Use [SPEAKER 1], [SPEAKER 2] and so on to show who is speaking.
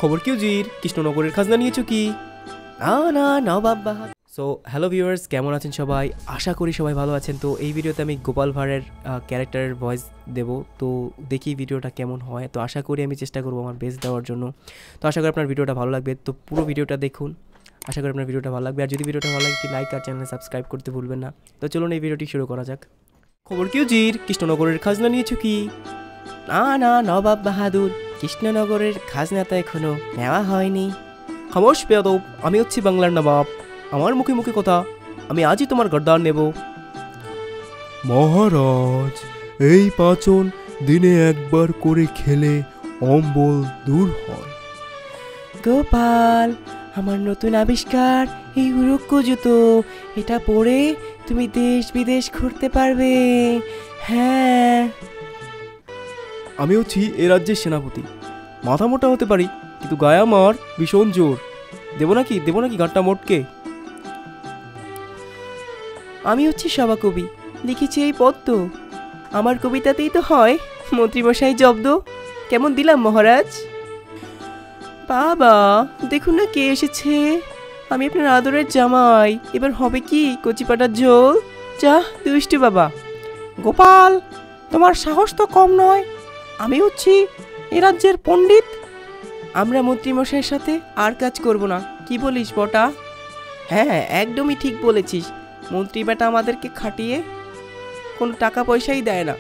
[SPEAKER 1] খবর কি উজির? কৃষ্ণনগরের খাজনা নিয়েছো কি? না নবাব বাহাদুর। সো হ্যালো ভিউয়ার্স, কেমন আছেন সবাই? আশা করি সবাই ভালো আছেন। তো এই ভিডিওতে আমি গোপাল ভাঁড়ের ক্যারেক্টারের ভয়েস দেব। তো দেখি ভিডিওটা কেমন হয়। তো আশা করি আমি চেষ্টা করবো আমার বেস্ট দেওয়ার জন্য। তো আশা করি আপনার ভিডিওটা ভালো লাগবে। তো পুরো ভিডিওটা দেখুন, আশা করি আপনার ভিডিওটা ভালো লাগবে। আর যদি ভিডিওটা ভালো লাগে একটি লাইক আর চ্যানেলে সাবস্ক্রাইব করতে ভুলবেন না। তো চলুন এই ভিডিওটি শুরু করা যাক। খবর কি উজির? কৃষ্ণনগরের খাজনা নিয়েছো কি? না নবাব বাহাদুর, কৃষ্ণনগরের খাজনা তো এখনো নেওয়া হয়নি। খামোশ বেয়াদব, আমি হচ্ছি বাংলার নবাব। আমার মুখে মুখে কথা, আমি আজই তোমার গর্দান নেব।
[SPEAKER 2] মহারাজ, এই পাচন দিনে একবার করে খেলে অম্বল দূর হয়।
[SPEAKER 1] গোপাল, আমার নতুন আবিষ্কার এই উরুক্কু জুতো। এটা পরে তুমি দেশ বিদেশ ঘুরতে পারবে। হ্যাঁ, আমি হচ্ছি এ রাজ্যের সেনাপতি। মাথা মোটা হতে পারি, কিন্তু গায়ে আমার ভীষণ জোর। দেবো নাকি গাঁটটা মোটকে? আমি হচ্ছি সভাকবি, লিখেছি এই পদ্য। আমার কবিতাতেই তো হয় মন্ত্রীমশাই জব্দ। কেমন দিলাম মহারাজ? বাবা, দেখুন না কে এসেছে। আমি আপনার আদরের জামাই। এবার হবে কি কচিপাটার ঝোল? যা দুষ্টু বাবা। গোপাল, তোমার সাহস তো কম নয়। আমি হচ্ছি এ রাজ্যের পণ্ডিত। আমরা মন্ত্রীমশাইয়ের সাথে আর কাজ করব না, কি বলিস বটা? হ্যাঁ, একদমই ঠিক বলেছিস। মন্ত্রী বেটা আমাদেরকে খাটিয়ে কোনো টাকা পয়সাই দেয় না।